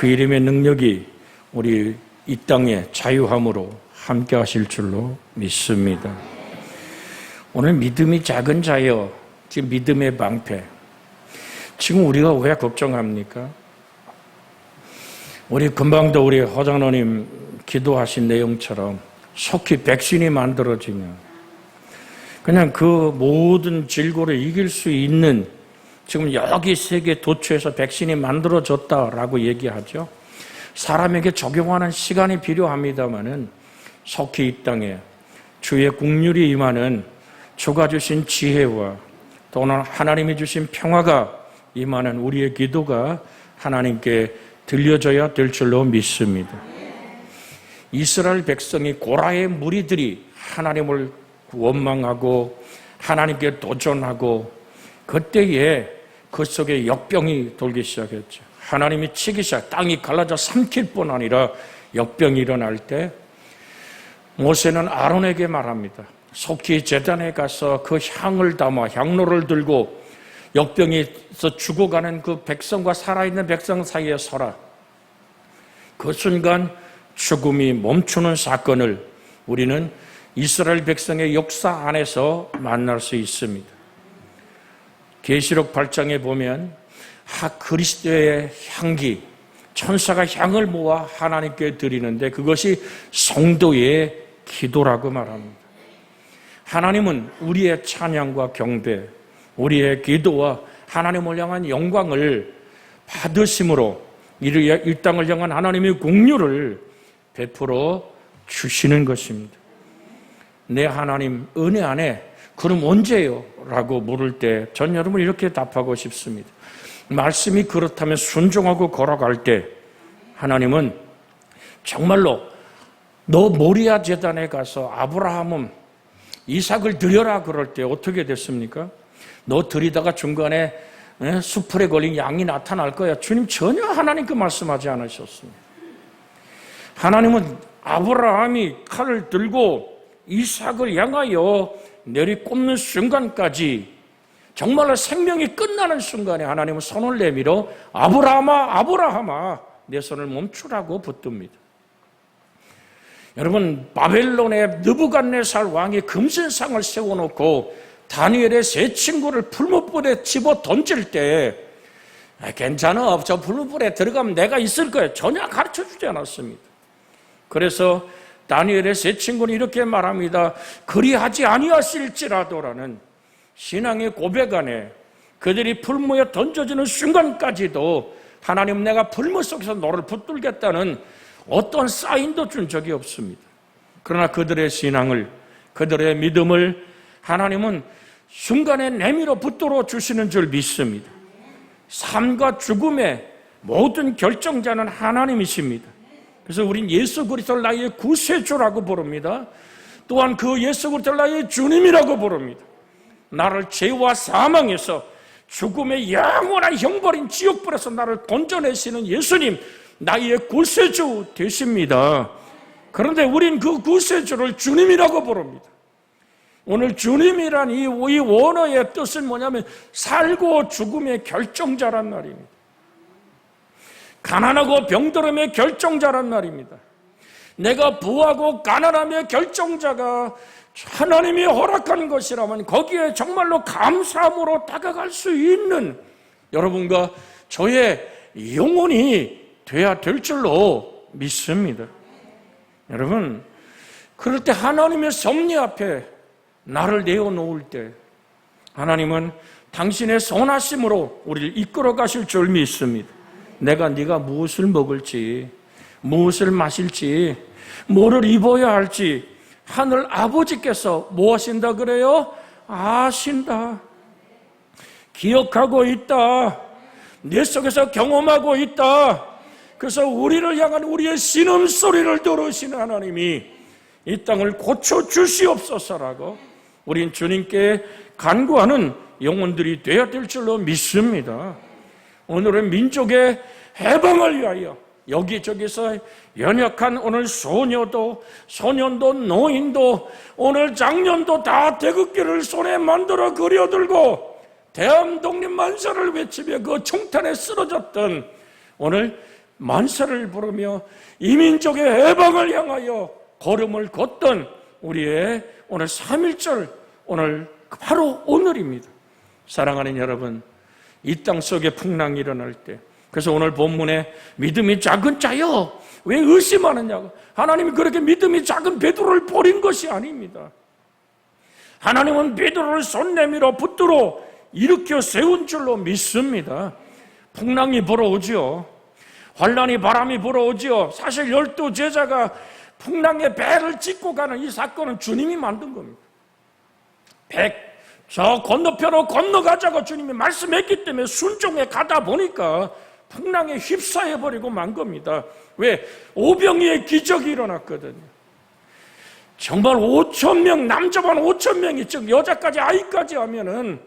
그 이름의 능력이 우리 이 땅에 자유함으로 함께 하실 줄로 믿습니다. 오늘 믿음이 작은 자여, 지금 믿음의 방패. 지금 우리가 왜 걱정합니까? 우리 금방도 우리 허장로님 기도하신 내용처럼 속히 백신이 만들어지면 그냥 그 모든 질고를 이길 수 있는, 지금 여기 세계 도처에서 백신이 만들어졌다라고 얘기하죠. 사람에게 적용하는 시간이 필요합니다마는 속히 이 땅에 주의 국률이 임하는, 주가 주신 지혜와 또는 하나님이 주신 평화가 임하는 우리의 기도가 하나님께 들려져야 될 줄로 믿습니다. 이스라엘 백성이 고라의 무리들이 하나님을 원망하고 하나님께 도전하고 그때에 그 속에 역병이 돌기 시작했죠. 하나님이 치기 시작, 땅이 갈라져 삼킬 뿐 아니라 역병이 일어날 때 모세는 아론에게 말합니다. 속히 제단에 가서 그 향을 담아 향로를 들고 역병에서 죽어가는 그 백성과 살아있는 백성 사이에 서라. 그 순간 죽음이 멈추는 사건을 우리는 이스라엘 백성의 역사 안에서 만날 수 있습니다. 계시록 8장에 보면 그리스도의 향기, 천사가 향을 모아 하나님께 드리는데 그것이 성도의 기도라고 말합니다. 하나님은 우리의 찬양과 경배, 우리의 기도와 하나님을 향한 영광을 받으심으로 이 땅을 향한 하나님의 긍휼을 베풀어 주시는 것입니다. 내 하나님 은혜 안에 그럼 언제요? 라고 물을 때 전 여러분 이렇게 답하고 싶습니다. 말씀이 그렇다면 순종하고 걸어갈 때 하나님은 정말로 너 모리아 제단에 가서 아브라함은 이삭을 드려라 그럴 때 어떻게 됐습니까? 너 드리다가 중간에 수풀에 걸린 양이 나타날 거야. 주님 전혀 하나님께 말씀하지 않으셨습니다. 하나님은 아브라함이 칼을 들고 이삭을 향하여 내리꽂는 순간까지 정말로 생명이 끝나는 순간에 하나님은 손을 내밀어 아브라함아 아브라함아 내 손을 멈추라고 붙듭니다. 여러분, 바벨론의 느부갓네살 왕이 금신상을 세워놓고 다니엘의 세 친구를 풀무불에 집어 던질 때 괜찮아, 저 풀무불에 들어가면 내가 있을 거야, 전혀 가르쳐주지 않았습니다. 그래서 다니엘의 세 친구는 이렇게 말합니다. 그리하지 아니하실지라도라는 신앙의 고백 안에 그들이 풀무에 던져지는 순간까지도 하나님 내가 풀무 속에서 너를 붙들겠다는 어떤 사인도 준 적이 없습니다. 그러나 그들의 신앙을, 그들의 믿음을 하나님은 순간에 내밀어 붙들어 주시는 줄 믿습니다. 삶과 죽음의 모든 결정자는 하나님이십니다. 그래서 우린 예수 그리스도를 나의 구세주라고 부릅니다. 또한 그 예수 그리스도를 나의 주님이라고 부릅니다. 나를 죄와 사망에서 죽음의 영원한 형벌인 지옥불에서 나를 건져내시는 예수님, 나의 구세주 되십니다. 그런데 우린 그 구세주를 주님이라고 부릅니다. 오늘 주님이란 이 원어의 뜻은 뭐냐면 살고 죽음의 결정자란 말입니다. 가난하고 병들음의 결정자란 말입니다. 내가 부하고 가난함의 결정자가 하나님이 허락한 것이라면 거기에 정말로 감사함으로 다가갈 수 있는 여러분과 저의 영혼이 돼야 될 줄로 믿습니다. 여러분, 그럴 때 하나님의 섭리 앞에 나를 내어놓을 때 하나님은 당신의 선하심으로 우리를 이끌어 가실 줄 믿습니다. 네가 무엇을 먹을지, 무엇을 마실지, 뭐를 입어야 할지 하늘 아버지께서 뭐 하신다 그래요? 아신다. 기억하고 있다. 내 속에서 경험하고 있다. 그래서 우리를 향한 우리의 신음소리를 들으시는 하나님이 이 땅을 고쳐주시옵소서라고 우린 주님께 간구하는 영혼들이 되어야 될 줄로 믿습니다. 오늘은 민족의 해방을 위하여 여기저기서 연약한 오늘 소녀도 소년도 노인도 오늘 장년도 다 태극기를 손에 만들어 그려들고 대한독립만세를 외치며 그 총탄에 쓰러졌던 오늘 만세를 부르며 이민족의 해방을 향하여 걸음을 걷던 우리의 오늘 3.1절, 오늘 바로 오늘입니다. 사랑하는 여러분, 이 땅 속에 풍랑이 일어날 때, 그래서 오늘 본문에 믿음이 작은 자여 왜 의심하느냐고, 하나님이 그렇게 믿음이 작은 베드로를 버린 것이 아닙니다. 하나님은 베드로를 손 내밀어 붙들어 일으켜 세운 줄로 믿습니다. 풍랑이 불어오지요. 환란이, 바람이 불어오지요. 사실 12제자가 풍랑에 배를 싣고 가는 이 사건은 주님이 만든 겁니다. 저 건너편으로 건너가자고 주님이 말씀했기 때문에 순종해 가다 보니까 풍랑에 휩싸여버리고 만 겁니다. 왜? 오병이의 기적이 일어났거든요. 정말 5,000명, 남자만 5,000명이, 즉 여자까지 아이까지 하면은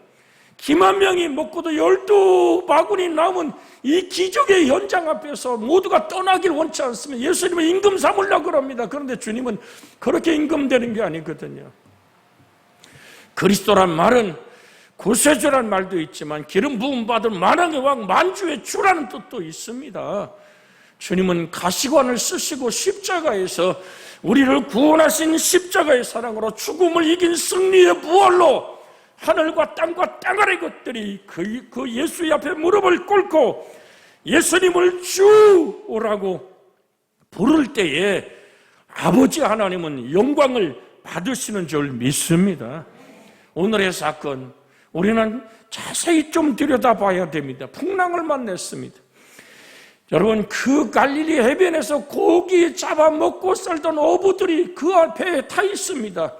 기만 명이 먹고도 12바구니 남은 이 기적의 현장 앞에서 모두가 떠나길 원치 않으면 예수님은 임금 삼으려고 그럽니다. 그런데 주님은 그렇게 임금되는 게 아니거든요. 그리스도란 말은 구세주란 말도 있지만 기름 부음 받은 만왕의 왕 만주의 주라는 뜻도 있습니다. 주님은 가시관을 쓰시고 십자가에서 우리를 구원하신 십자가의 사랑으로 죽음을 이긴 승리의 부활로 하늘과 땅과 땅 아래 것들이 그 예수의 앞에 무릎을 꿇고 예수님을 주라고 부를 때에 아버지 하나님은 영광을 받으시는 줄 믿습니다. 오늘의 사건, 우리는 자세히 좀 들여다봐야 됩니다. 풍랑을 만났습니다. 여러분, 그 갈릴리 해변에서 고기 잡아먹고 살던 어부들이 그 앞에 타 있습니다.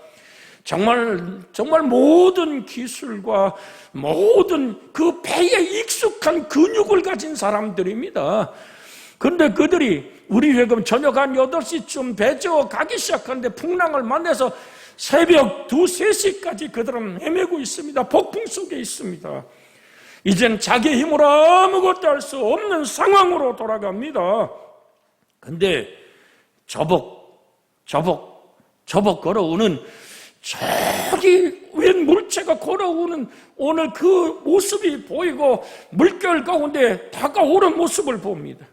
정말 모든 기술과 모든 그 배에 익숙한 근육을 가진 사람들입니다. 그런데 그들이 우리 회금 저녁 한 8시쯤 배 저어 가기 시작하는데 풍랑을 만나서 새벽 2, 3시까지 그들은 헤매고 있습니다. 폭풍 속에 있습니다. 이젠 자기 힘으로 아무것도 할 수 없는 상황으로 돌아갑니다. 근데 저벅 걸어오는 저기 웬 물체가 걸어오는 오늘 그 모습이 보이고 물결 가운데 다가오는 모습을 봅니다.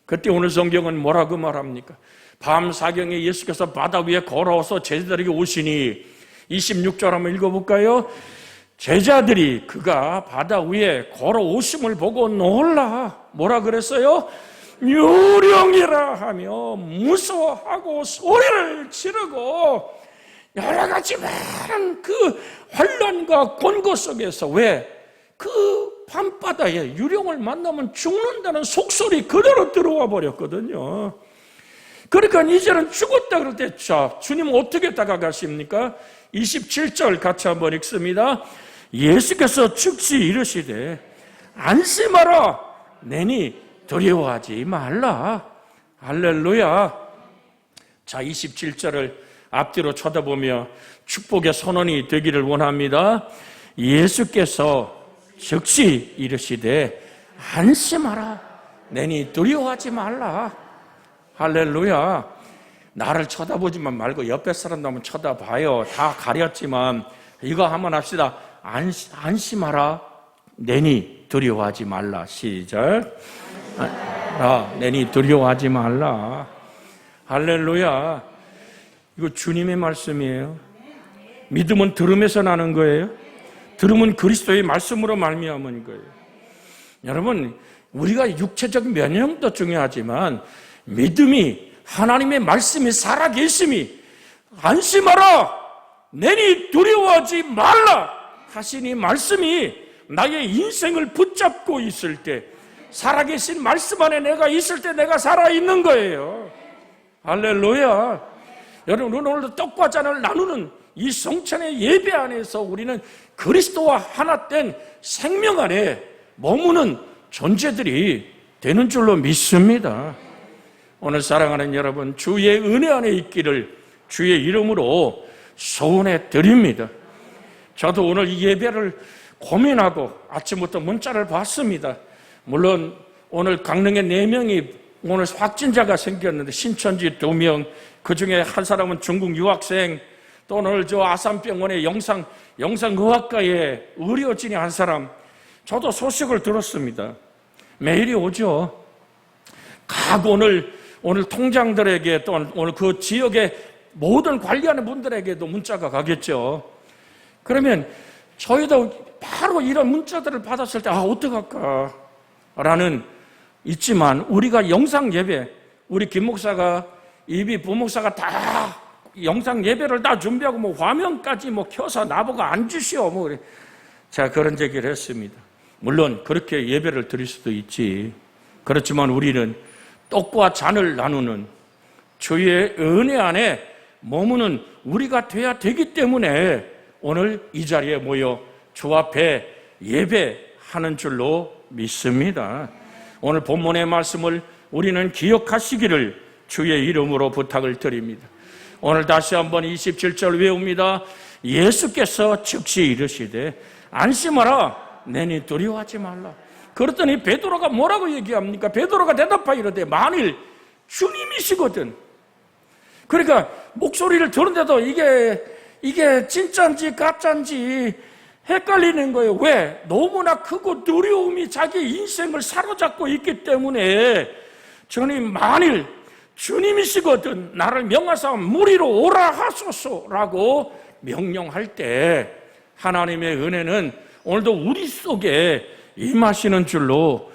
그때 오늘 성경은 뭐라고 말합니까? 밤 사경에 예수께서 바다 위에 걸어와서 제자들에게 오시니 26절 한번 읽어볼까요? 제자들이 그가 바다 위에 걸어오심을 보고 놀라 뭐라 그랬어요? 유령이라 하며 무서워하고 소리를 지르고 여러 가지 많은 그 환란과 곤고 속에서 왜? 그 밤바다에 유령을 만나면 죽는다는 속설이 그대로 들어와 버렸거든요. 그러니까 이제는 죽었다 그럴 때, 자, 주님은 어떻게 다가가십니까? 27절 같이 한번 읽습니다. 예수께서 즉시 이르시되 안심하라, 내니 두려워하지 말라. 할렐루야. 자, 27절을 앞뒤로 쳐다보며 축복의 선언이 되기를 원합니다. 예수께서 즉시 이르시되 안심하라, 내니 두려워하지 말라. 할렐루야. 나를 쳐다보지만 말고 옆에 사람도 한번 쳐다봐요. 다 가렸지만 이거 한번 합시다. 안심하라, 내니 두려워하지 말라. 시작. 내니 두려워하지 말라. 할렐루야. 이거 주님의 말씀이에요. 믿음은 들음에서 나는 거예요. 들음은 그리스도의 말씀으로 말미암은 거예요. 여러분, 우리가 육체적 면역도 중요하지만 믿음이, 하나님의 말씀이 살아계심이, 안심하라, 내니 두려워하지 말라 하시니 말씀이 나의 인생을 붙잡고 있을 때, 살아계신 말씀 안에 내가 있을 때 내가 살아있는 거예요. 할렐루야. 여러분, 오늘도 떡과 잔을 나누는 이 성찬의 예배 안에서 우리는 그리스도와 하나 된 생명 안에 머무는 존재들이 되는 줄로 믿습니다. 오늘 사랑하는 여러분, 주의 은혜 안에 있기를 주의 이름으로 소원해 드립니다. 저도 오늘 이 예배를 고민하고 아침부터 문자를 봤습니다. 물론 오늘 강릉에 4명이 오늘 확진자가 생겼는데 신천지 2명, 그 중에 한 사람은 중국 유학생, 또 오늘 저 아산병원의 영상의학과의 의료진이 한 사람, 저도 소식을 들었습니다. 메일이 오죠. 각 오늘 통장들에게 또 오늘 그 지역의 모든 관리하는 분들에게도 문자가 가겠죠. 그러면 저희도 바로 이런 문자들을 받았을 때 어떡할까 라는 있지만, 우리가 영상 예배, 우리 김 목사가 이비 부목사가 다 영상 예배를 다 준비하고 화면까지 켜서 나보고 앉으시오 제가 그런 얘기를 했습니다. 물론 그렇게 예배를 드릴 수도 있지. 그렇지만 우리는 떡과 잔을 나누는 주의 은혜 안에 머무는 우리가 돼야 되기 때문에 오늘 이 자리에 모여 주 앞에 예배하는 줄로 믿습니다. 오늘 본문의 말씀을 우리는 기억하시기를 주의 이름으로 부탁을 드립니다. 오늘 다시 한번 27절 외웁니다. 예수께서 즉시 이르시되 안심하라, 내니 두려워하지 말라. 그랬더니 베드로가 뭐라고 얘기합니까? 베드로가 대답하여 이르되 만일 주님이시거든. 그러니까 목소리를 들은데도 이게 진짜인지 가짜인지 헷갈리는 거예요. 왜? 너무나 크고 두려움이 자기 인생을 사로잡고 있기 때문에 주님, 만일 주님이시거든 나를 명하사 무리로 오라 하소서라고 명령할 때 하나님의 은혜는 오늘도 우리 속에 임하시는 줄로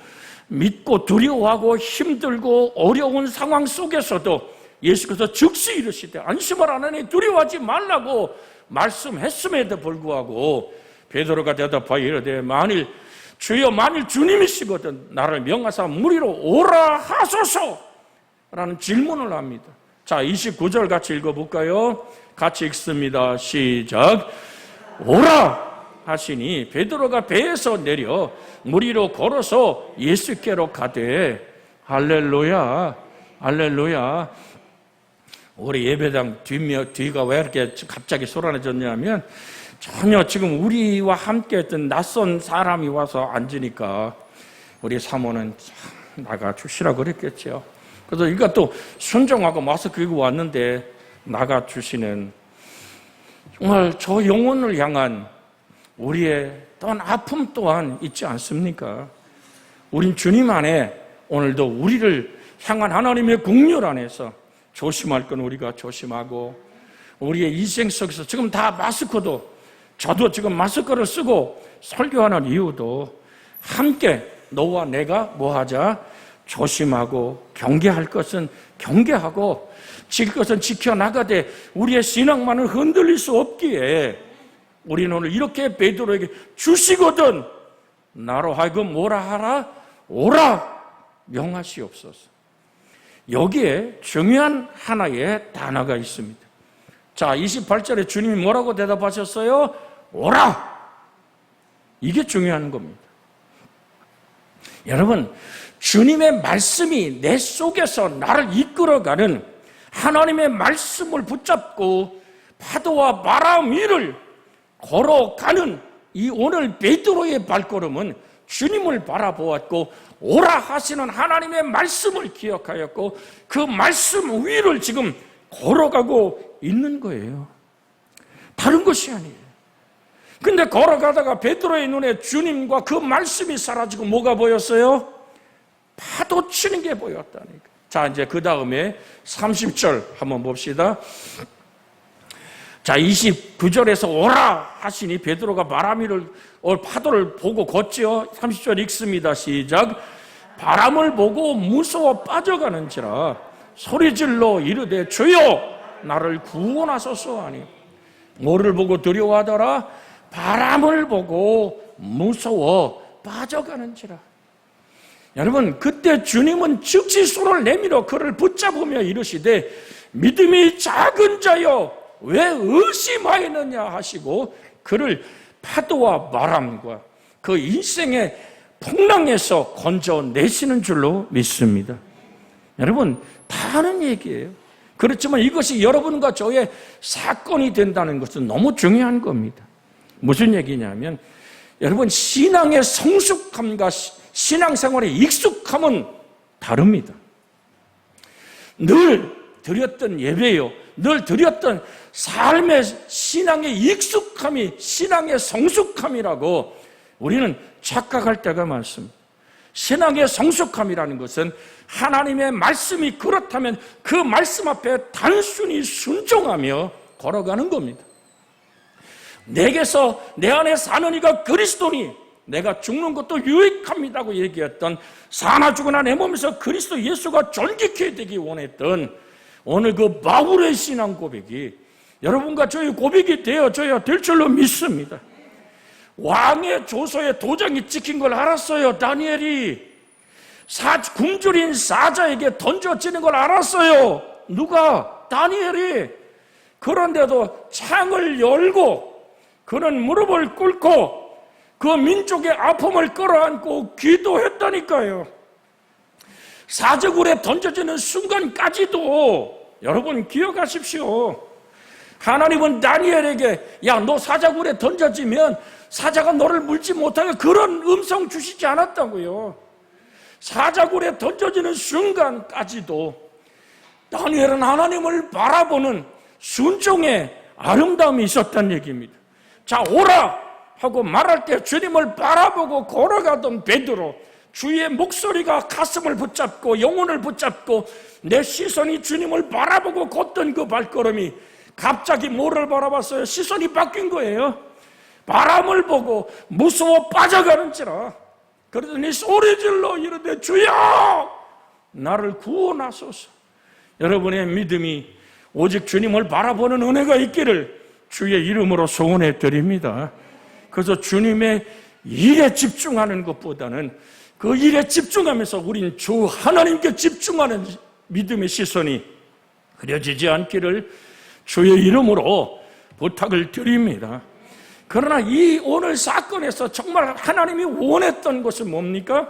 믿고, 두려워하고 힘들고 어려운 상황 속에서도 예수께서 즉시 이르시되 안심을 안 하니 두려워하지 말라고 말씀했음에도 불구하고 베드로가 대답하여 이르되 만일 주여, 만일 주님이시거든 나를 명하사 무리로 오라 하소서라는 질문을 합니다. 자, 29절 같이 읽어볼까요? 같이 읽습니다. 시작. 오라 하시니 베드로가 배에서 내려 무리로 걸어서 예수께로 가되. 할렐루야, 할렐루야. 우리 예배당 뒤가 왜 이렇게 갑자기 소란해졌냐면 전혀 지금 우리와 함께 했던 낯선 사람이 와서 앉으니까 우리 사모는 나가주시라고 그랬겠죠. 그래서 이것도 순종하고 마스크 끼고 왔는데 나가주시는, 정말 저 영혼을 향한 우리의 또한 아픔 또한 있지 않습니까? 우린 주님 안에 오늘도 우리를 향한 하나님의 긍휼 안에서 조심할 건 우리가 조심하고, 우리의 인생 속에서 지금 다 마스크도, 저도 지금 마스크를 쓰고 설교하는 이유도 함께 너와 내가 뭐하자? 조심하고 경계할 것은 경계하고 지킬 것은 지켜나가되 우리의 신앙만은 흔들릴 수 없기에 우리는 오늘 이렇게 베드로에게 주시거든 나로 하여금 뭐라 하라? 오라 명하시옵소서. 여기에 중요한 하나의 단어가 있습니다. 자, 28절에 주님이 뭐라고 대답하셨어요? 오라! 이게 중요한 겁니다. 여러분, 주님의 말씀이 내 속에서 나를 이끌어가는 하나님의 말씀을 붙잡고 파도와 바람 위를 걸어가는 이 오늘 베드로의 발걸음은 주님을 바라보았고 오라 하시는 하나님의 말씀을 기억하였고 그 말씀 위를 지금 걸어가고 있는 거예요. 다른 것이 아니에요. 근데 걸어가다가 베드로의 눈에 주님과 그 말씀이 사라지고 뭐가 보였어요? 파도 치는 게 보였다니까. 자, 이제 그 다음에 30절 한번 봅시다. 자, 29절에서 오라 하시니 베드로가 바람을 파도를 보고 걷지요. 30절 읽습니다. 시작. 바람을 보고 무서워 빠져가는지라 소리질러 이르되 주여 나를 구원하소서 하니. 뭐를 보고 두려워하더라? 바람을 보고 무서워 빠져가는지라. 여러분, 그때 주님은 즉시 손을 내밀어 그를 붙잡으며 이르시되 믿음이 작은 자여 왜 의심하였느냐 하시고 그를 파도와 바람과 그 인생의 풍랑에서 건져내시는 줄로 믿습니다. 여러분, 다 아는 얘기예요. 그렇지만 이것이 여러분과 저의 사건이 된다는 것은 너무 중요한 겁니다. 무슨 얘기냐면 여러분, 신앙의 성숙함과 신앙생활의 익숙함은 다릅니다. 늘 드렸던 예배요, 늘 드렸던 삶의 신앙의 익숙함이 신앙의 성숙함이라고 우리는 착각할 때가 많습니다. 신앙의 성숙함이라는 것은 하나님의 말씀이 그렇다면 그 말씀 앞에 단순히 순종하며 걸어가는 겁니다. 내게서 내 안에 사는 이가 그리스도니 내가 죽는 것도 유익합니다고 얘기했던 사나 죽으나 내 몸에서 그리스도 예수가 존귀케 되기 원했던 오늘 그 바울의 신앙 고백이 여러분과 저의 고백이 되어져야 될 줄로 믿습니다. 왕의 조서에 도장이 찍힌 걸 알았어요. 다니엘이 굶주린 사자에게 던져지는 걸 알았어요. 누가? 다니엘이. 그런데도 창을 열고 그는 무릎을 꿇고 그 민족의 아픔을 끌어안고 기도했다니까요. 사자굴에 던져지는 순간까지도 여러분 기억하십시오. 하나님은 다니엘에게 야, 너 사자굴에 던져지면 사자가 너를 물지 못하게 그런 음성 주시지 않았다고요. 사자굴에 던져지는 순간까지도 다니엘은 하나님을 바라보는 순종의 아름다움이 있었다는 얘기입니다. 자, 오라 하고 말할 때 주님을 바라보고 걸어가던 베드로, 주의 목소리가 가슴을 붙잡고 영혼을 붙잡고 내 시선이 주님을 바라보고 걷던 그 발걸음이 갑자기 뭐를 바라봤어요? 시선이 바뀐 거예요. 바람을 보고 무서워 빠져가는지라. 그러더니 소리질러 이르되 주여 나를 구원하소서. 여러분의 믿음이 오직 주님을 바라보는 은혜가 있기를 주의 이름으로 소원해 드립니다. 그래서 주님의 일에 집중하는 것보다는 그 일에 집중하면서 우린 주 하나님께 집중하는 믿음의 시선이 흐려지지 않기를 주의 이름으로 부탁을 드립니다. 그러나 이 오늘 사건에서 정말 하나님이 원했던 것은 뭡니까?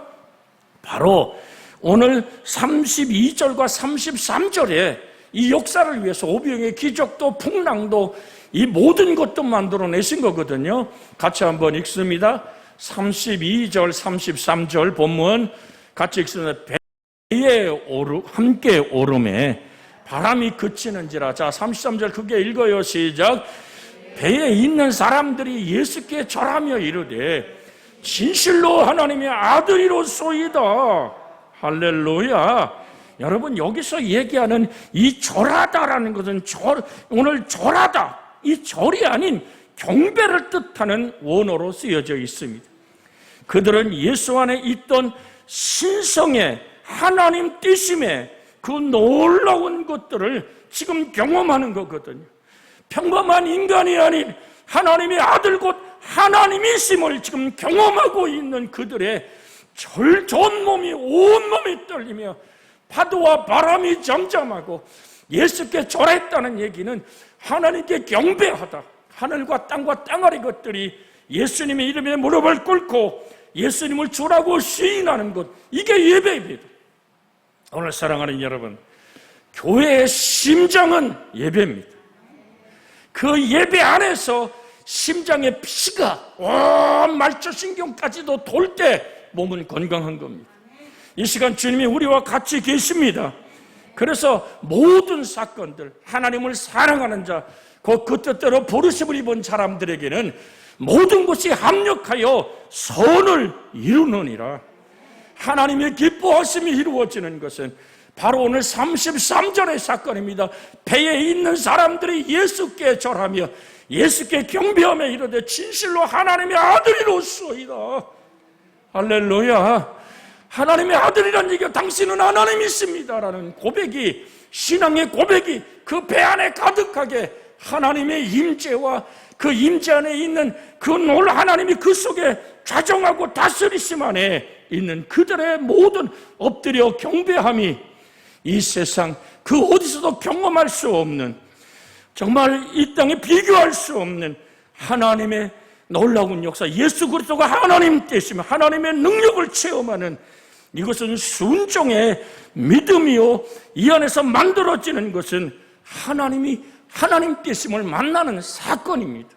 바로 오늘 32절과 33절에 이 역사를 위해서 오병의 기적도 풍랑도 이 모든 것도 만들어내신 거거든요. 같이 한번 읽습니다. 32절 33절 본문 같이 읽습니다. 배에 함께 오름에 바람이 그치는지라. 자, 33절 크게 읽어요. 시작. 배에 있는 사람들이 예수께 절하며 이르되 진실로 하나님의 아들이로소이다. 할렐루야. 여러분, 여기서 얘기하는 이 절하다라는 것은 오늘 절하다, 이 절이 아닌 경배를 뜻하는 원어로 쓰여져 있습니다. 그들은 예수 안에 있던 신성의 하나님 뜻임에 그 놀라운 것들을 지금 경험하는 거거든요. 평범한 인간이 아닌 하나님의 아들 곧 하나님이심을 지금 경험하고 있는 그들의 절전 몸이 온몸이 떨리며 파도와 바람이 잠잠하고 예수께 절했다는 얘기는 하나님께 경배하다. 하늘과 땅과 땅아리 것들이 예수님의 이름에 무릎을 꿇고 예수님을 주라고 시인하는 것, 이게 예배입니다. 오늘 사랑하는 여러분, 교회의 심장은 예배입니다. 그 예배 안에서 심장의 피가 온 말초신경까지도 돌 때 몸은 건강한 겁니다. 이 시간 주님이 우리와 같이 계십니다. 그래서 모든 사건들, 하나님을 사랑하는 자, 그 뜻대로 부르심을 입은 사람들에게는 모든 것이 합력하여 선을 이루느니라. 하나님의 기뻐하심이 이루어지는 것은 바로 오늘 33절의 사건입니다. 배에 있는 사람들이 예수께 절하며 예수께 경배하며 이르되 진실로 하나님의 아들이로소이다. 할렐루야. 하나님의 아들이란 얘기가 당신은 하나님이십니다라는 고백이, 신앙의 고백이 그 배 안에 가득하게 하나님의 임재와 그 임재 안에 있는 그 하나님이 그 속에 좌정하고 다스리심 안에 있는 그들의 모든 엎드려 경배함이 이 세상 그 어디서도 경험할 수 없는, 정말 이 땅에 비교할 수 없는 하나님의 놀라운 역사, 예수 그리스도가 하나님 되시며 하나님의 능력을 체험하는, 이것은 순종의 믿음이요, 이 안에서 만들어지는 것은 하나님이 하나님 되심을 만나는 사건입니다.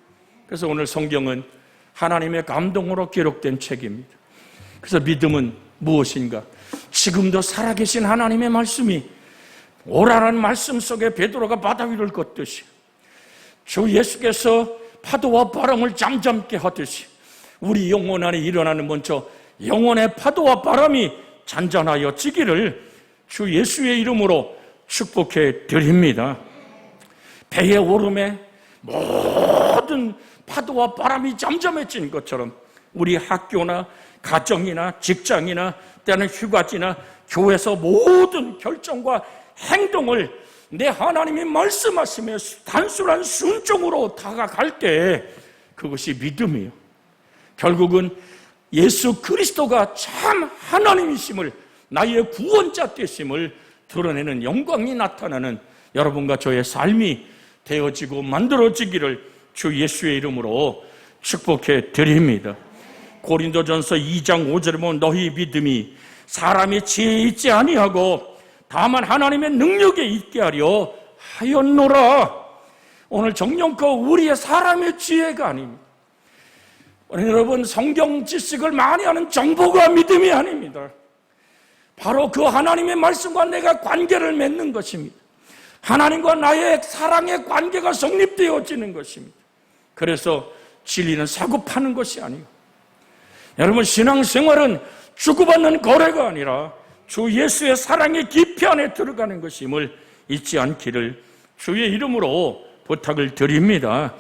그래서 오늘 성경은 하나님의 감동으로 기록된 책입니다. 그래서 믿음은 무엇인가? 지금도 살아계신 하나님의 말씀이, 오라는 말씀 속에 베드로가 바다 위를 걷듯이, 주 예수께서 파도와 바람을 잠잠케 하듯이 우리 영혼 안에 일어나는 먼저 영혼의 파도와 바람이 잔잔하여 지기를 주 예수의 이름으로 축복해 드립니다. 배의 오름에 모든 파도와 바람이 잠잠해진 것처럼 우리 학교나 가정이나 직장이나 때는 휴가지나 교회에서 모든 결정과 행동을 내 하나님이 말씀하시며 단순한 순종으로 다가갈 때 그것이 믿음이에요. 결국은 예수 그리스도가 참 하나님이심을, 나의 구원자 되심을 드러내는 영광이 나타나는 여러분과 저의 삶이 되어지고 만들어지기를 주 예수의 이름으로 축복해 드립니다. 고린도전서 2장 5절에 보면 너희 믿음이 사람의 지혜에 있지 아니하고 다만 하나님의 능력에 있게 하려 하였노라. 오늘 정령껏 우리의 사람의 지혜가 아닙니다. 여러분, 성경 지식을 많이 하는 정보가 믿음이 아닙니다. 바로 그 하나님의 말씀과 내가 관계를 맺는 것입니다. 하나님과 나의 사랑의 관계가 성립되어지는 것입니다. 그래서 진리는 사고 파는 것이 아니에요. 여러분, 신앙생활은 주고받는 거래가 아니라 주 예수의 사랑의 깊이 안에 들어가는 것임을 잊지 않기를 주의 이름으로 부탁을 드립니다.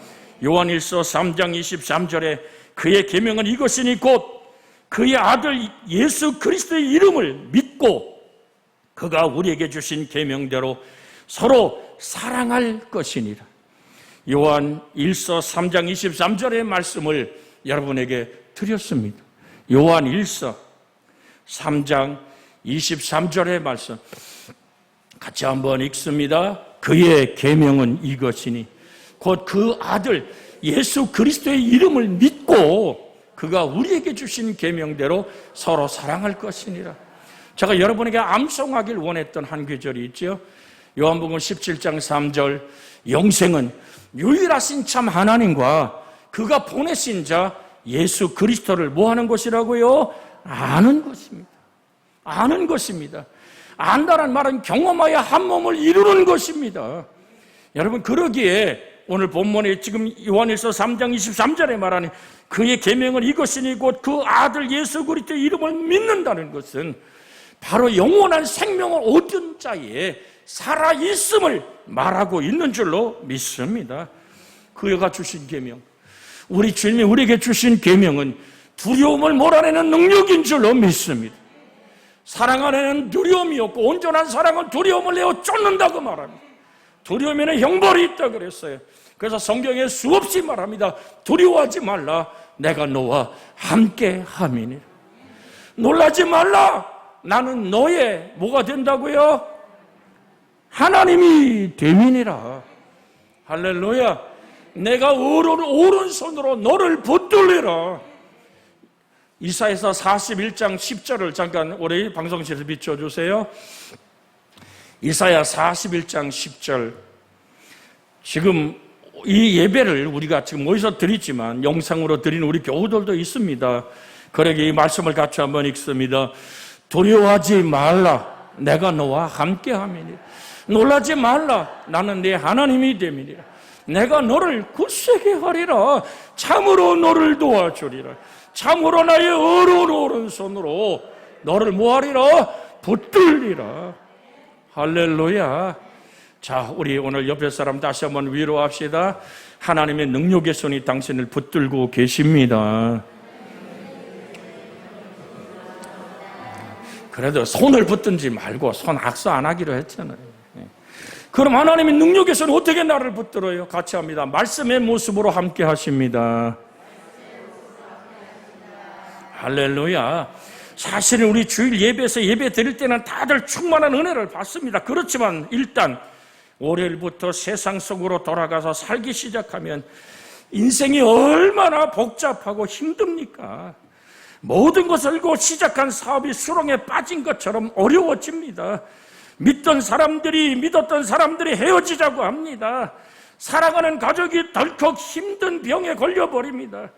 요한일서 3장 23절에 그의 계명은 이것이니 곧 그의 아들 예수 그리스도의 이름을 믿고 그가 우리에게 주신 계명대로 서로 사랑할 것이니라. 요한 1서 3장 23절의 말씀을 여러분에게 드렸습니다. 요한 1서 3장 23절의 말씀 같이 한번 읽습니다. 그의 계명은 이것이니 곧 그 아들 예수 그리스도의 이름을 믿고 그가 우리에게 주신 계명대로 서로 사랑할 것이니라. 제가 여러분에게 암송하길 원했던 한 구절이 있죠. 요한복음 17장 3절 영생은 유일하신 참 하나님과 그가 보내신 자 예수 그리스도를 뭐 하는 것이라고요? 아는 것입니다. 아는 것입니다. 안다는 말은 경험하여 한 몸을 이루는 것입니다. 여러분, 그러기에 오늘 본문에 지금 요한일서 3장 23절에 말하는 그의 계명은 이것이니 곧 그 아들 예수 그리스도의 이름을 믿는다는 것은 바로 영원한 생명을 얻은 자의 살아있음을 말하고 있는 줄로 믿습니다. 그가 주신 계명, 우리 주님이 우리에게 주신 계명은 두려움을 몰아내는 능력인 줄로 믿습니다. 사랑 안에는 두려움이 없고 온전한 사랑은 두려움을 내어 쫓는다고 말합니다. 두려움에는 형벌이 있다 그랬어요. 그래서 성경에 수없이 말합니다. 두려워하지 말라, 내가 너와 함께 함이니라. 놀라지 말라, 나는 너의 뭐가 된다고요? 하나님이 됨이니라. 할렐루야. 내가 오른손으로 너를 붙들리라. 이사야서 41장 10절을 잠깐 우리 방송실에서 비춰주세요. 이사야 41장 10절. 지금 이 예배를 우리가 지금 어디서 드리지만 영상으로 드리는 우리 교우들도 있습니다. 그러기에 이 말씀을 같이 한번 읽습니다. 두려워하지 말라, 내가 너와 함께 함이니라. 놀라지 말라, 나는 네 하나님이 됨이니라. 내가 너를 굳세게 하리라. 참으로 너를 도와주리라. 참으로 나의 어려운 오른손으로 너를 뭐하리라? 붙들리라. 할렐루야. 자, 우리 오늘 옆에 사람 다시 한번 위로합시다. 하나님의 능력의 손이 당신을 붙들고 계십니다. 그래도 손을 붙든지 말고 손 악수 안 하기로 했잖아요. 그럼 하나님의 능력의 손이 어떻게 나를 붙들어요? 같이 합니다. 말씀의 모습으로 함께 하십니다. 할렐루야. 사실은 우리 주일 예배에서 예배 드릴 때는 다들 충만한 은혜를 받습니다. 그렇지만 일단 월요일부터 세상 속으로 돌아가서 살기 시작하면 인생이 얼마나 복잡하고 힘듭니까? 모든 것을 알고 시작한 사업이 수렁에 빠진 것처럼 어려워집니다. 믿던 사람들이 믿었던 사람들이 헤어지자고 합니다. 사랑하는 가족이 덜컥 힘든 병에 걸려버립니다.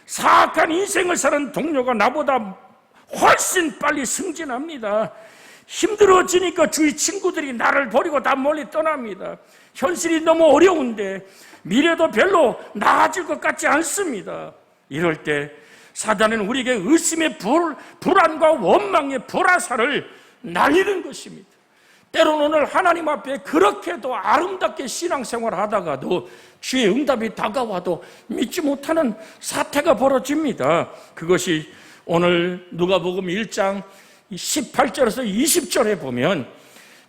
사악한 인생을 사는 동료가 나보다 훨씬 빨리 승진합니다. 힘들어지니까 주위 친구들이 나를 버리고 다 멀리 떠납니다. 현실이 너무 어려운데 미래도 별로 나아질 것 같지 않습니다. 이럴 때 사단은 우리에게 의심의 불안과 원망의 불화살을 날리는 것입니다. 때로는 오늘 하나님 앞에 그렇게도 아름답게 신앙생활을 하다가도 주의 응답이 다가와도 믿지 못하는 사태가 벌어집니다. 그것이 오늘 누가복음 1장 18절에서 20절에 보면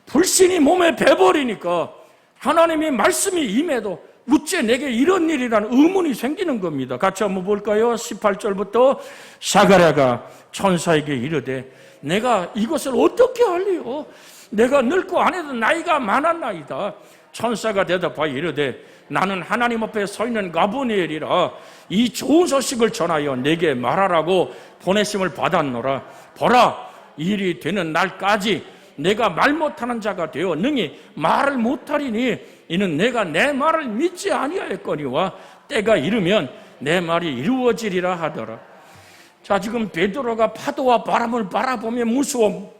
불신이 몸에 배버리니까 하나님의 말씀이 임해도 어째 내게 이런 일이라는 의문이 생기는 겁니다. 같이 한번 볼까요? 18절부터 사가랴가 천사에게 이르되 내가 이것을 어떻게 할리요? 내가 늙고 아내도 나이가 많았나이다. 천사가 대답하여 이르되 나는 하나님 앞에 서 있는 가브리엘이라 이 좋은 소식을 전하여 내게 말하라고 보내심을 받았노라. 보라, 일이 되는 날까지 내가 말 못하는 자가 되어 능히 말을 못하리니 이는 내가 내 말을 믿지 아니하였거니와 때가 이르면 내 말이 이루어지리라 하더라. 자, 지금 베드로가 파도와 바람을 바라보며 무서워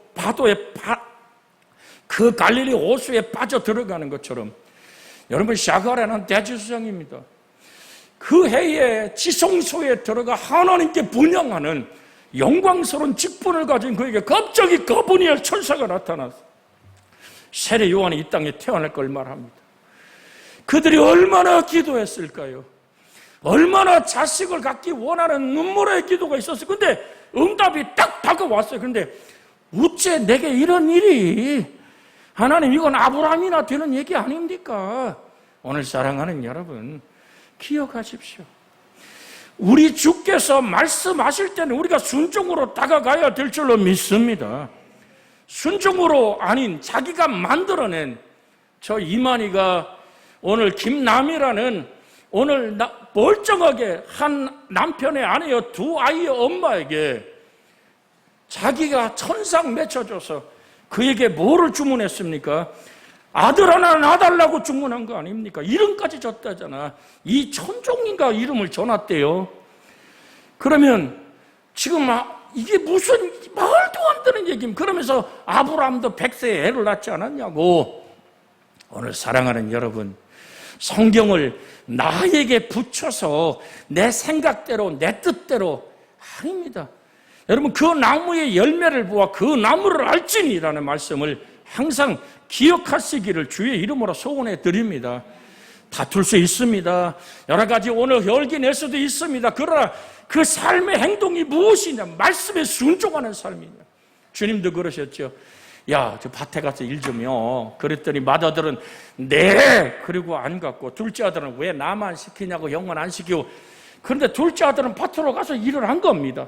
그 갈릴리 호수에 빠져 들어가는 것처럼 여러분, 사가랴는 대지수장입니다. 그 해에 지성소에 들어가 하나님께 분향하는 영광스러운 직분을 가진 그에게 갑자기 가브리엘 천사가 나타나서 세례 요한이 이 땅에 태어날 걸 말합니다. 그들이 얼마나 기도했을까요? 얼마나 자식을 갖기 원하는 눈물의 기도가 있었어요. 근데 응답이 딱 다가왔어요. 그런데 어째 내게 이런 일이, 하나님 이건 아브라함이나 되는 얘기 아닙니까? 오늘 사랑하는 여러분, 기억하십시오. 우리 주께서 말씀하실 때는 우리가 순종으로 다가가야 될 줄로 믿습니다. 순종으로 아닌 자기가 만들어낸 저 이만희가 오늘 김남이라는 오늘 멀쩡하게 한 남편의 아내여 두 아이의 엄마에게 자기가 천상 맺혀줘서 그에게 뭐를 주문했습니까? 아들 하나 낳아달라고 주문한 거 아닙니까? 이름까지 줬다잖아. 이 천종인가 이름을 줘놨대요. 그러면 지금 이게 무슨 말도 안 되는 얘기입니까? 그러면서 아브라함도 100세에 애를 낳지 않았냐고. 오늘 사랑하는 여러분, 성경을 나에게 붙여서 내 생각대로 내 뜻대로 아닙니다. 여러분, 그 나무의 열매를 보아 그 나무를 알지니라는 말씀을 항상 기억하시기를 주의 이름으로 소원해 드립니다. 다툴 수 있습니다. 여러 가지 오늘 혈기 낼 수도 있습니다. 그러나 그 삶의 행동이 무엇이냐? 말씀에 순종하는 삶이냐? 주님도 그러셨죠. 야, 저 밭에 가서 일 좀요. 그랬더니 맏아들은 네, 그리고 안 갔고, 둘째 아들은 왜 나만 시키냐고 영원 안 시키고. 그런데 둘째 아들은 밭으로 가서 일을 한 겁니다.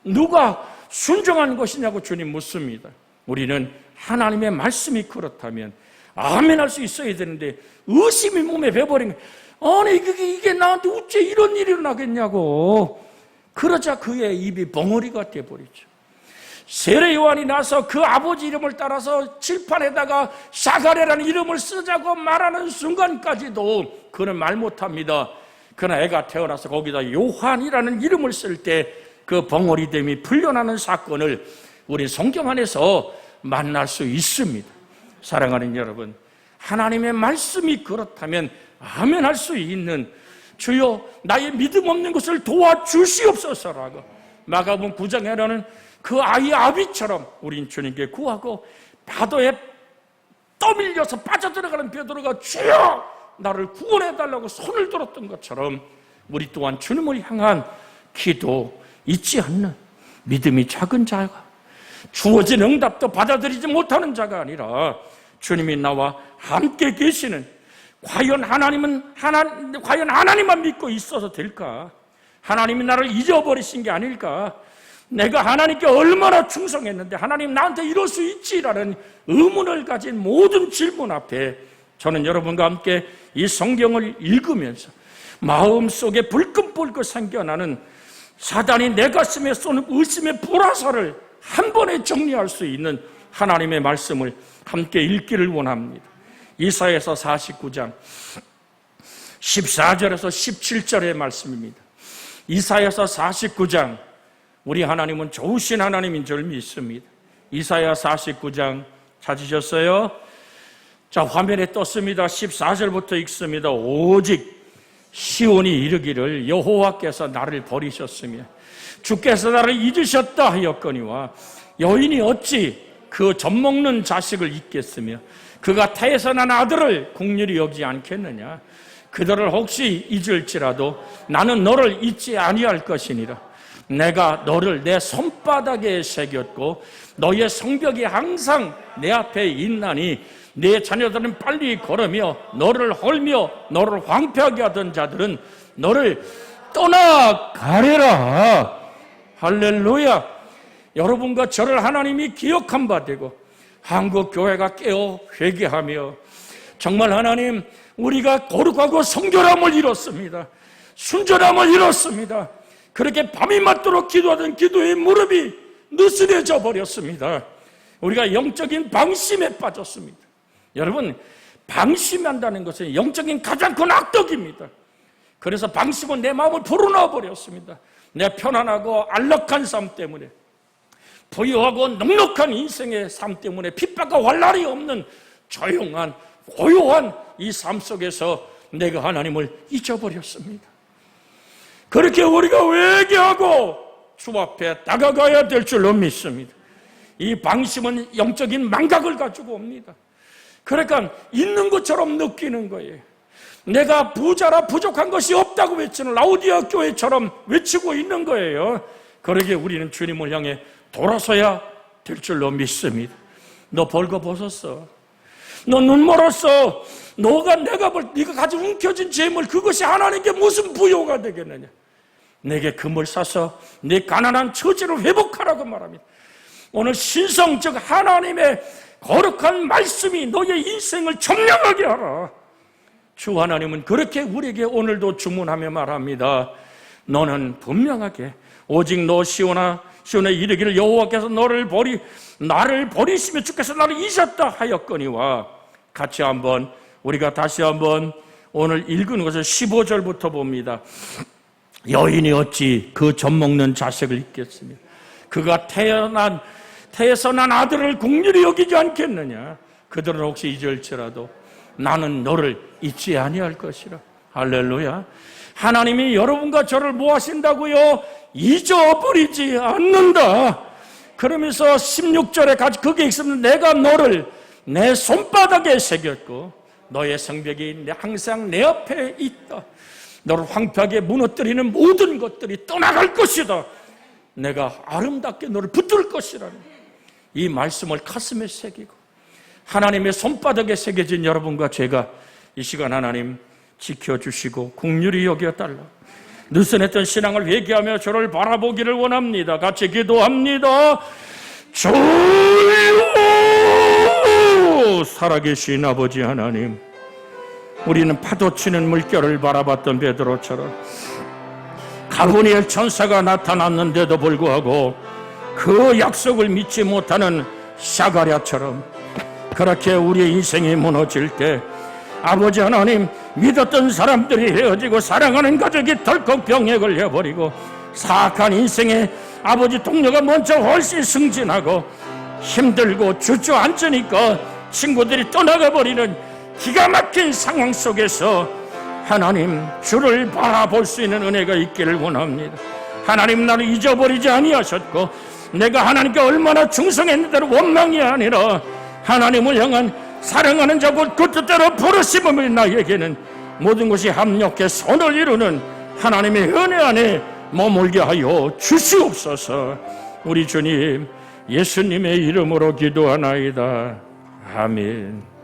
누가 순종한 것이냐고 주님 묻습니다. 우리는 하나님의 말씀이 그렇다면 아멘 할 수 있어야 되는데 의심이 몸에 배버린 거예요. 아니 이게 나한테 어째 이런 일이 일어나겠냐고. 그러자 그의 입이 벙어리가 돼버리죠. 세례 요한이 나서 그 아버지 이름을 따라서 칠판에다가 사가랴라는 이름을 쓰자고 말하는 순간까지도 그는 말 못합니다. 그러나 애가 태어나서 거기다 요한이라는 이름을 쓸 때 그 벙어리됨이 풀려나는 사건을 우리 성경 안에서 만날 수 있습니다. 사랑하는 여러분, 하나님의 말씀이 그렇다면 아멘 할 수 있는, 주여 나의 믿음 없는 것을 도와주시옵소서라고 마가복음 9장에는 그 아이 아비처럼 우린 주님께 구하고 파도에 떠밀려서 빠져들어가는 베드로가 주여 나를 구원해달라고 손을 들었던 것처럼 우리 또한 주님을 향한 기도 잊지 않는 믿음이 작은 자가, 주어진 응답도 받아들이지 못하는 자가 아니라 주님이 나와 함께 계시는, 과연 하나님만 믿고 있어서 될까? 하나님이 나를 잊어버리신 게 아닐까? 내가 하나님께 얼마나 충성했는데 하나님 나한테 이럴 수 있지라는 의문을 가진 모든 질문 앞에 저는 여러분과 함께 이 성경을 읽으면서 마음속에 불끈불끈 생겨나는 사단이 내 가슴에 쏘는 의심의 불화살을 한 번에 정리할 수 있는 하나님의 말씀을 함께 읽기를 원합니다. 이사야서 49장 14절에서 17절의 말씀입니다. 이사야서 49장, 우리 하나님은 좋으신 하나님인 줄 믿습니다. 이사야 49장 찾으셨어요? 자, 화면에 떴습니다. 14절부터 읽습니다. 오직 시온이 이르기를 여호와께서 나를 버리셨으며 주께서 나를 잊으셨다 하였거니와 여인이 어찌 그 젖먹는 자식을 잊겠으며 그가 태에서 난 아들을 긍휼히 여기지 않겠느냐. 그들을 혹시 잊을지라도 나는 너를 잊지 아니할 것이니라. 내가 너를 내 손바닥에 새겼고 너의 성벽이 항상 내 앞에 있나니 네 자녀들은 빨리 걸으며 너를 헐며 너를 황폐하게 하던 자들은 너를 떠나가리라. 할렐루야. 여러분과 저를 하나님이 기억한 바 되고 한국교회가 깨어 회개하며 정말 하나님 우리가 거룩하고 성결함을 잃었습니다. 순전함을 잃었습니다. 그렇게 밤이 맞도록 기도하던 기도의 무릎이 느슨해져 버렸습니다. 우리가 영적인 방심에 빠졌습니다. 여러분, 방심한다는 것은 영적인 가장 큰 악덕입니다. 그래서 방심은 내 마음을 불어넣어 버렸습니다. 내 편안하고 안락한 삶 때문에, 부유하고 넉넉한 인생의 삶 때문에 핍박과 환난이 없는 조용한 고요한 이 삶 속에서 내가 하나님을 잊어버렸습니다. 그렇게 우리가 회개하고 주 앞에 다가가야 될 줄로 믿습니다. 이 방심은 영적인 망각을 가지고 옵니다. 그러니까 있는 것처럼 느끼는 거예요. 내가 부자라 부족한 것이 없다고 외치는 라오디아 교회처럼 외치고 있는 거예요. 그러기에 우리는 주님을 향해 돌아서야 될 줄로 믿습니다. 너 벌거벗었어. 너 눈 멀었어. 네가 가지고 움켜쥔 재물, 그것이 하나님께 무슨 부요가 되겠느냐. 내게 금을 사서 내 가난한 처지를 회복하라고 말합니다. 오늘 신성 즉 하나님의 거룩한 말씀이 너의 인생을 점령하게 하라. 주 하나님은 그렇게 우리에게 오늘도 주문하며 말합니다. 너는 분명하게 오직 너 시온에 이르기를 여호와께서 나를 버리시며 주께서 나를 잊었다 하였거니와. 같이 한번 우리가 다시 한번 오늘 읽은 것을 15절부터 봅니다. 여인이 어찌 그 젖먹는 자식을 잊겠으며 그가 태에서 난 아들을 긍휼히 여기지 않겠느냐. 그들은 혹시 잊을지라도 나는 너를 잊지 아니할 것이라. 할렐루야. 하나님이 여러분과 저를 뭐 하신다고요? 잊어버리지 않는다. 그러면서 16절에 같이 그게 있으면 내가 너를 내 손바닥에 새겼고 너의 성벽이 항상 내 앞에 있다. 너를 황폐하게 무너뜨리는 모든 것들이 떠나갈 것이다. 내가 아름답게 너를 붙들 것이라는 이 말씀을 가슴에 새기고 하나님의 손바닥에 새겨진 여러분과 제가 이 시간 하나님 지켜주시고 긍휼히 여겨달라. 느슨했던 신앙을 회개하며 저를 바라보기를 원합니다. 같이 기도합니다. 주여, 살아계신 아버지 하나님, 우리는 파도치는 물결을 바라봤던 베드로처럼 가브리엘 천사가 나타났는데도 불구하고 그 약속을 믿지 못하는 사가랴처럼 그렇게 우리의 인생이 무너질 때 아버지 하나님, 믿었던 사람들이 헤어지고 사랑하는 가족이 덜컥 병에 걸려버리고 사악한 인생에 아버지 동료가 먼저 훨씬 승진하고 힘들고 주저앉으니까 친구들이 떠나가 버리는 기가 막힌 상황 속에서 하나님 주를 바라볼 수 있는 은혜가 있기를 원합니다. 하나님 나를 잊어버리지 아니하셨고 내가 하나님께 얼마나 충성했는데도 원망이 아니라 하나님을 향한 사랑하는 자고 그 뜻대로 부르심을 나에게는 모든 것이 합력해 선을 이루는 하나님의 은혜 안에 머물게 하여 주시옵소서. 우리 주님 예수님의 이름으로 기도하나이다. 아멘.